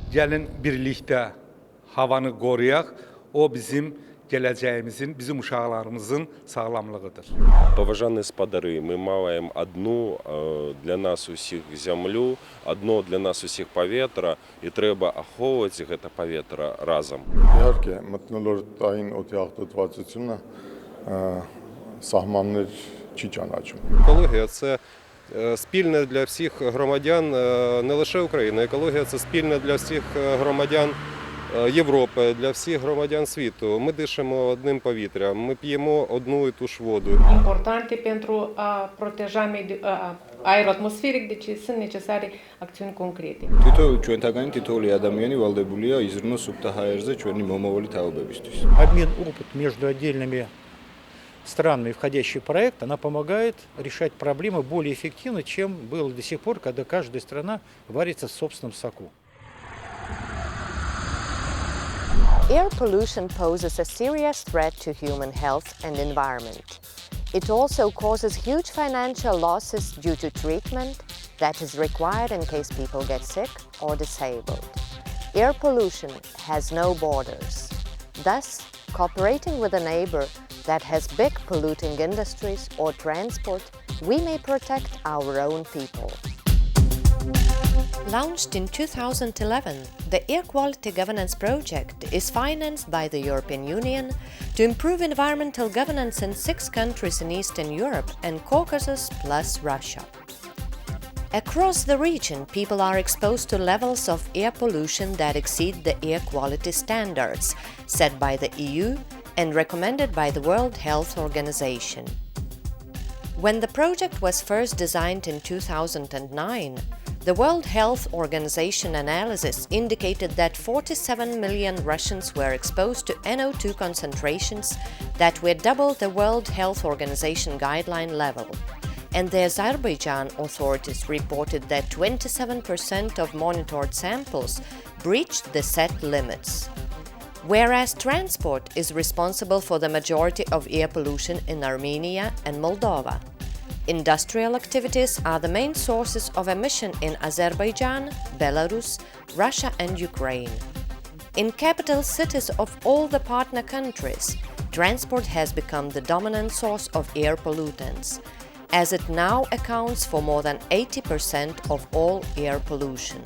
Gəlin birlikdə havanı qoruyaq. O bizim gələcəyimizin, bizim uşaqlarımızın sağlamlığıdır. Поважані спадари, ми маємо одну для нас усіх землю, одно для нас усіх повітря, і треба аховувати це повітря разом. Իհարկե, մթնոլորտային օդի աղտոտվածությունը սահմաններ չի ճանաչում։ Екологія – це спільне для всіх громадян не лише України. Екологія – це спільне для всіх громадян Європи, для всіх громадян світу. Ми дишимо одним повітрям, ми п'ємо одну і ту ж воду. Importante pentru a proteja aerul atmosferic, deci sunt necesare acțiuni concrete. თითოეული ჩვენთაგანი თითოეული ადამიანი ვალდებულია იზრუნოს სუფთა ჰაერზე ჩვენი მომავალი თაობებისთვის. Обмен опытом между отдельными странами, входящие в проект, она помогает решать проблемы более эффективно, чем было до сих пор, когда каждая страна варится в собственном соку. Air pollution poses a serious threat to human health and environment. It also causes huge financial losses due to treatment that is required in case people get sick or disabled. Air pollution has no borders. Thus, cooperating with a neighbor that has big polluting industries or transport, we may protect our own people. Launched in 2011, the Air Quality Governance Project is financed by the European Union to improve environmental governance in 6 countries in Eastern Europe and Caucasus plus Russia. Across the region, people are exposed to levels of air pollution that exceed the air quality standards set by the EU and recommended by the World Health Organization. When the project was first designed in 2009, the World Health Organization analysis indicated that 47 million Russians were exposed to NO2 concentrations that were double the World Health Organization guideline level. And the Azerbaijan authorities reported that 27% of monitored samples breached the set limits. Whereas transport is responsible for the majority of air pollution in Armenia and Moldova. Industrial activities are the main sources of emission in Azerbaijan, Belarus, Russia and Ukraine. In capital cities of all the partner countries, transport has become the dominant source of air pollutants, as it now accounts for more than 80% of all air pollution.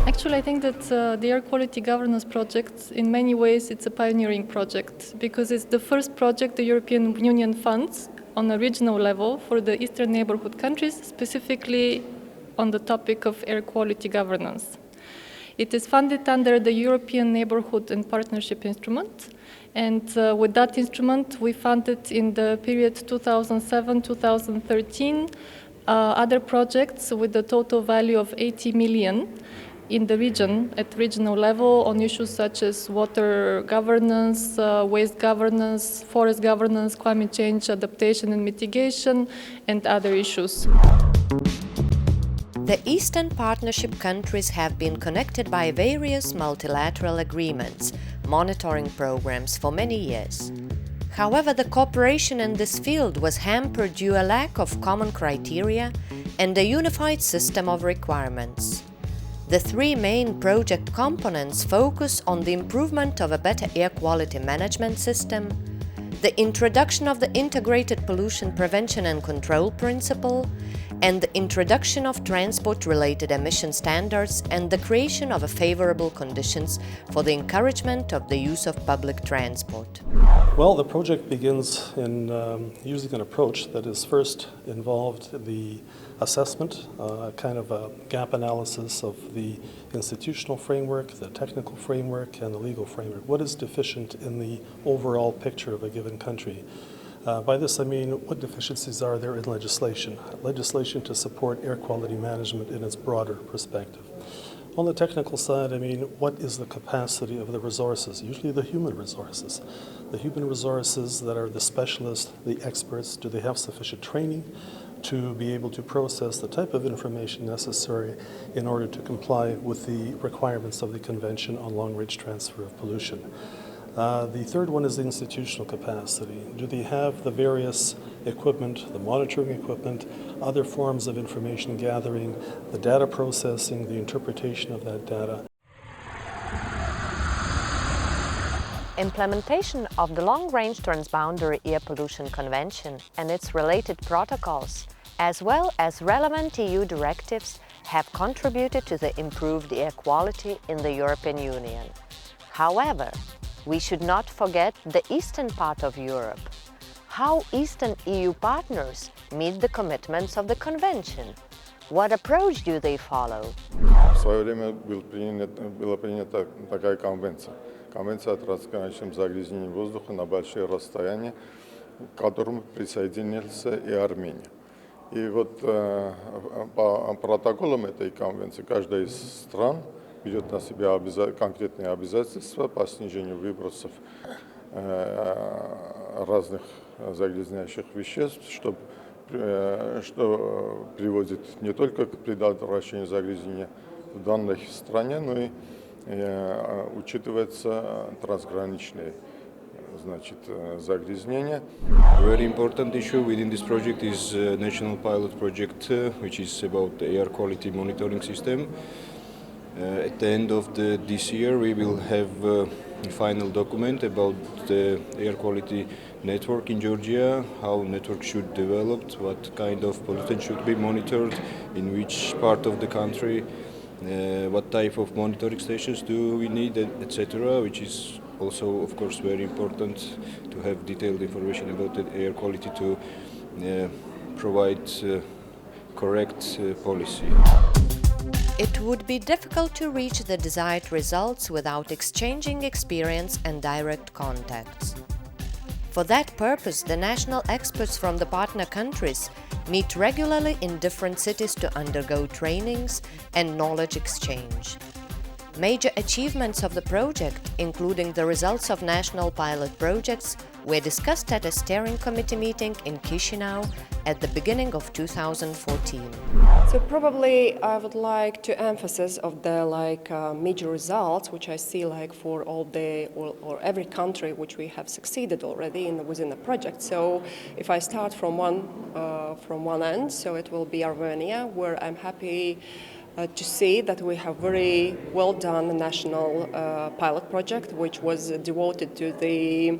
Actually, I think that the Air Quality Governance Project, in many ways, it's a pioneering project because it's the first project the European Union funds on a regional level for the Eastern neighborhood countries, specifically on the topic of air quality governance. It is funded under the European Neighborhood and Partnership Instrument, and with that instrument we funded in the period 2007-2013 other projects with a total value of 80 million in the region, at regional level, on issues such as water governance, waste governance, forest governance, climate change adaptation and mitigation, and other issues. The Eastern Partnership countries have been connected by various multilateral agreements, monitoring programs for many years. However, the cooperation in this field was hampered due to a lack of common criteria and a unified system of requirements. The 3 main project components focus on the improvement of a better air quality management system, the introduction of the integrated pollution prevention and control principle, and the introduction of transport-related emission standards and the creation of favorable conditions for the encouragement of the use of public transport. Well, the project begins in using an approach that is first involved the assessment, kind of a gap analysis of the institutional framework, the technical framework, and the legal framework. What is deficient in the overall picture of a given country? By this I mean what deficiencies are there in legislation to support air quality management in its broader perspective. On the technical side, I mean, what is the capacity of the resources, usually the human resources? The human resources that are the specialists, the experts, do they have sufficient training to be able to process the type of information necessary in order to comply with the requirements of the Convention on Long-Range Transfer of Pollution? The third one is the institutional capacity. Do they have the various equipment, the monitoring equipment, other forms of information gathering, the data processing, the interpretation of that data? Implementation of the Long-Range Transboundary Air Pollution Convention and its related protocols, as well as relevant EU directives, have contributed to the improved air quality in the European Union. However, we should not forget the eastern part of Europe. How Eastern EU partners meet the commitments of the Convention? What approach do they follow? В свое время была принята такая конвенция. Конвенция о трансграничном загрязнении воздуха на большие расстояния, к которому присоединился и Армения. И вот по протоколам этой конвенции каждая из стран берет на себя конкретные обязательства по снижению выбросов разных загрязняющих веществ, что приводит не только к предотвращению загрязнения в данной стране, но и учитывается трансграничные загрязнения. Very important issue within this project is a national pilot project, which is about the air quality monitoring system. At the end of this year, we will have a final document about the air quality network in Georgia, how network should develop, what kind of pollutant should be monitored, in which part of the country, what type of monitoring stations do we need, etc., which is also, of course, very important to have detailed information about the air quality to provide correct policy. It would be difficult to reach the desired results without exchanging experience and direct contacts. For that purpose, the national experts from the partner countries meet regularly in different cities to undergo trainings and knowledge exchange. Major achievements of the project, including the results of national pilot projects, were discussed at a steering committee meeting in Chisinau at the beginning of 2014. So probably I would like to emphasize of the major results, which I see for all the or every country which we have succeeded already within the project. So if I start from one end, so it will be Armenia, where I'm happy to see that we have very well done national pilot project, which was devoted to the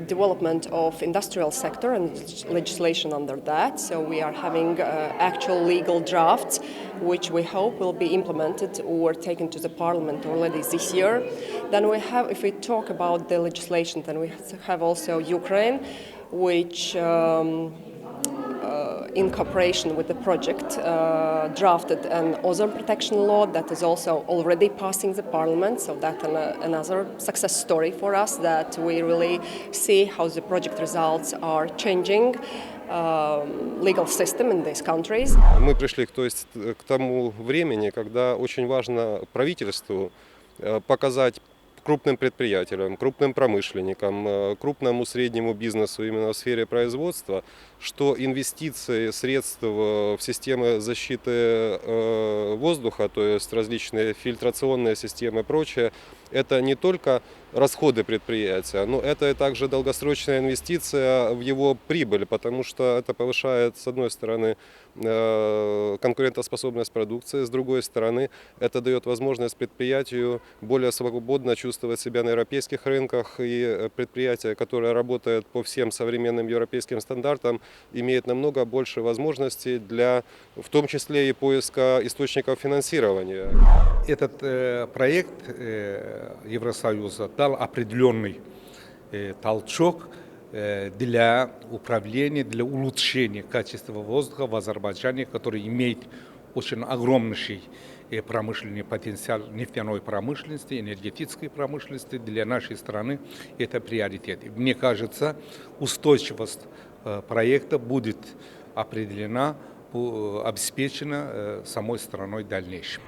development of industrial sector and legislation under that. So we are having actual legal drafts, which we hope will be implemented or taken to the parliament already this year. Then we have, if we talk about the legislation, then we have also Ukraine, which in cooperation with the project, drafted an ozone protection law that is also already passing the parliament. So that's another success story for us, that we really see how the project results are changing legal system in these countries. Мы пришли к тому времени, когда очень важно правительству показать крупным предприятиям, крупным промышленникам, крупному среднему бизнесу именно в сфере производства, что инвестиции средств в системы защиты воздуха, то есть различные фильтрационные системы и прочее, это не только расходы предприятия, но это также долгосрочная инвестиция в его прибыль, потому что это повышает, с одной стороны, конкурентоспособность продукции, с другой стороны, это дает возможность предприятию более свободно чувствовать себя на европейских рынках, и предприятие, которое работает по всем современным европейским стандартам, имеет намного больше возможностей для, в том числе и поиска источников финансирования. Этот проект Евросоюза дал определенный толчок для управления, для улучшения качества воздуха в Азербайджане, который имеет очень огромнейший промышленный потенциал нефтяной промышленности, энергетической промышленности. Для нашей страны это приоритет. Мне кажется, устойчивость проекта будет определена, обеспечена самой страной в дальнейшем.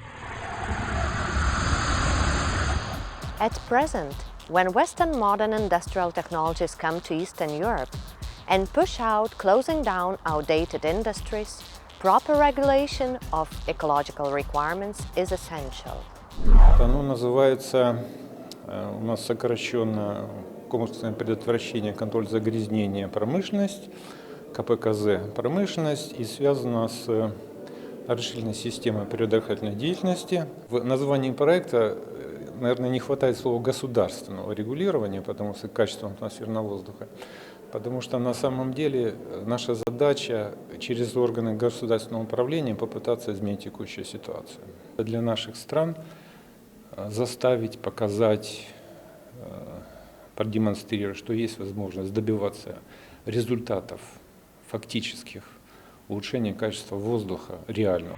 At present, when Western modern industrial technologies come to Eastern Europe and push out closing down outdated industries, proper regulation of ecological requirements is essential. Оно называется у нас сокращенно комплексное предотвращение, контроль загрязнения, промышленность, КПКЗ промышленность, и связано с расширенной системой природоохранительной деятельности. В названии проекта наверное, не хватает слова государственного регулирования, потому что качество атмосферного воздуха. Потому что на самом деле наша задача через органы государственного управления попытаться изменить текущую ситуацию. Для наших стран заставить, показать, продемонстрировать, что есть возможность добиваться результатов фактических улучшения качества воздуха реального.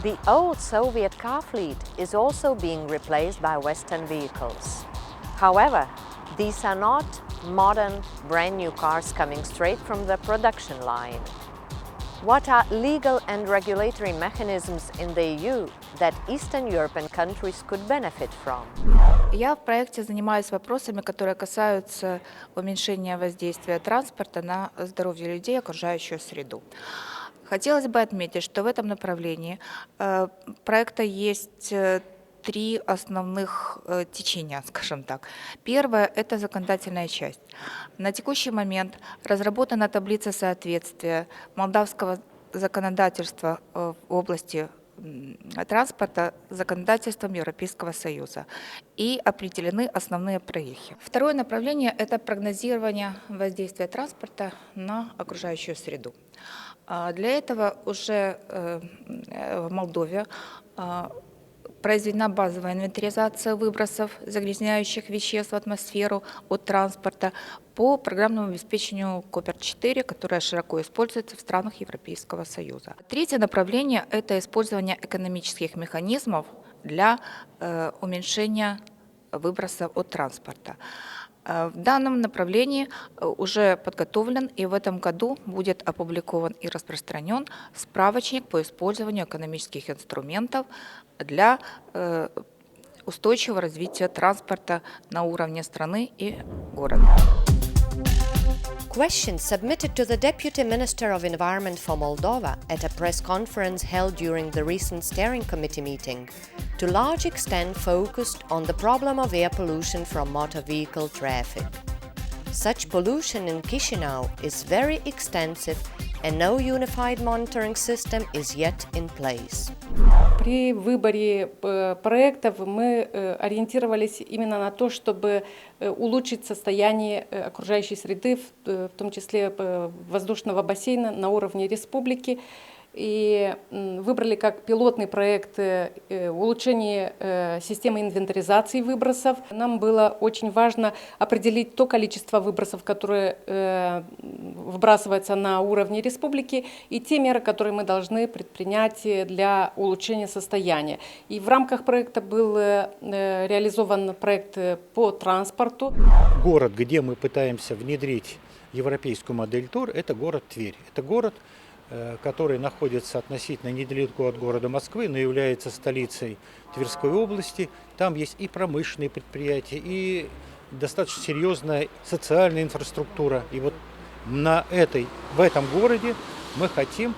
The old Soviet car fleet is also being replaced by Western vehicles. However, these are not modern, brand new cars coming straight from the production line. What are legal and regulatory mechanisms in the EU that Eastern European countries could benefit from? Я в проекте занимаюсь вопросами, которые касаются уменьшения воздействия транспорта на здоровье людей и окружающую среду. Хотелось бы отметить, что в этом направлении проекта есть три основных течения, скажем так. Первое – это законодательная часть. На текущий момент разработана таблица соответствия молдавского законодательства в области транспорта законодательством Европейского Союза и определены основные прорехи. Второе направление – это прогнозирование воздействия транспорта на окружающую среду. Для этого уже в Молдове произведена базовая инвентаризация выбросов загрязняющих веществ в атмосферу от транспорта по программному обеспечению КОПЕР-4, которое широко используется в странах Европейского Союза. Третье направление – это использование экономических механизмов для уменьшения выбросов от транспорта. В данном направлении уже подготовлен и в этом году будет опубликован и распространен справочник по использованию экономических инструментов для устойчивого развития транспорта на уровне страны и города. Questions submitted to the Deputy Minister of Environment for Moldova at a press conference held during the recent Steering Committee meeting to large extent focused on the problem of air pollution from motor vehicle traffic. Such pollution in Chisinau is very extensive and no unified monitoring system is yet in place. При выборе проектов мы ориентировались именно на то, чтобы улучшить состояние окружающей среды, в том числе воздушного бассейна на уровне республики. И выбрали как пилотный проект улучшение системы инвентаризации выбросов. Нам было очень важно определить то количество выбросов, которые выбрасываются на уровне республики, и те меры, которые мы должны предпринять для улучшения состояния. И в рамках проекта был реализован проект по транспорту. Город, где мы пытаемся внедрить европейскую модель ТОР, это город Тверь. Это город, который находится относительно недалеко от города Москвы, но является столицей Тверской области. Там есть и промышленные предприятия, и достаточно серьезная социальная инфраструктура. И вот в этом городе мы хотим,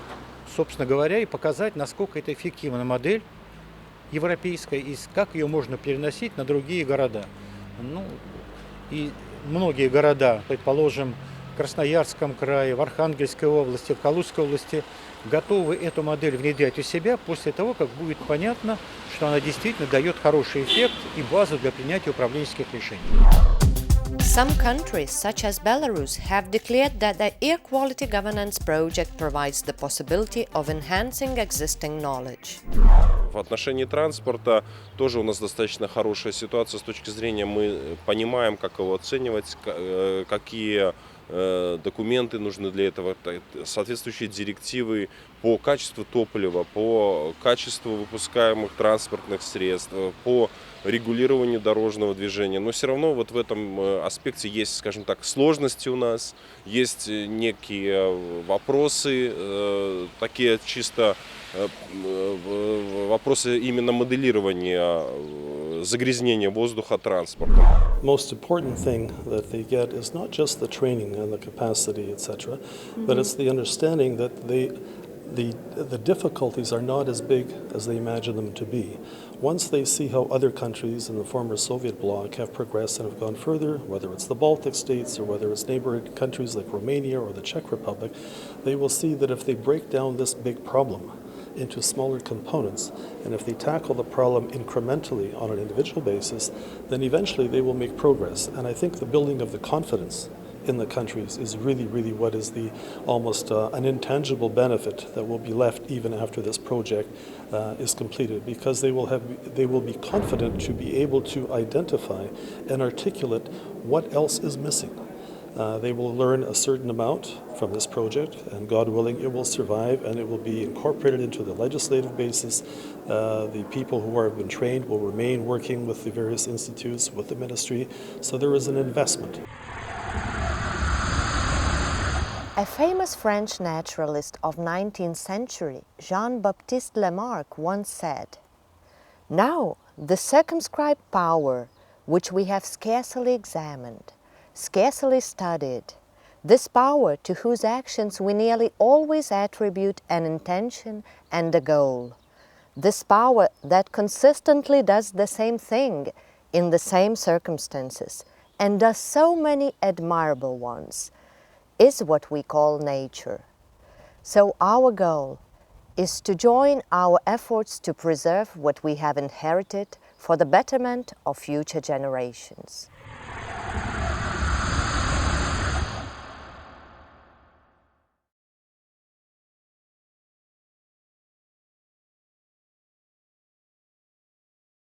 собственно говоря, и показать, насколько это эффективная модель европейская, и как ее можно переносить на другие города. И многие города, предположим, в Красноярском крае, в Архангельской области, в Калужской области готовы эту модель внедрять у себя после того, как будет понятно, что она действительно дает хороший эффект и базу для принятия управленческих решений. Some countries, such as Belarus, have declared that the Air Quality Governance Project provides the possibility of enhancing existing knowledge. В отношении транспорта тоже у нас достаточно хорошая ситуация с точки зрения, мы понимаем, как его оценивать, какие документы нужны для этого, соответствующие директивы по качеству топлива, по качеству выпускаемых транспортных средств, по регулированию дорожного движения. Но все равно вот в этом аспекте есть, скажем так, сложности у нас, есть некие вопросы, такие чисто вопросы именно моделирования загрязнения воздуха транспортом. Most important thing that they get is not just the training and the capacity, etc., but it's the understanding that the difficulties are not as big as they imagine them to be. Once they see how other countries in the former Soviet bloc have progressed and have gone further, whether it's the Baltic states or whether it's neighboring countries like Romania or the Czech Republic, they will see that if they break down this big problem into smaller components. And if they tackle the problem incrementally on an individual basis, then eventually they will make progress. And I think the building of the confidence in the countries is really what is the almost an intangible benefit that will be left even after this project is completed, because they will be confident to be able to identify and articulate what else is missing. They will learn a certain amount from this project, and God willing, it will survive and it will be incorporated into the legislative basis. The people who have been trained will remain working with the various institutes, with the ministry, so there is an investment. A famous French naturalist of 19th century, Jean-Baptiste Lamarck, once said, "Now the circumscribed power, which we have scarcely examined, scarcely studied, this power to whose actions we nearly always attribute an intention and a goal, this power that consistently does the same thing in the same circumstances and does so many admirable ones, is what we call nature. So our goal is to join our efforts to preserve what we have inherited for the betterment of future generations."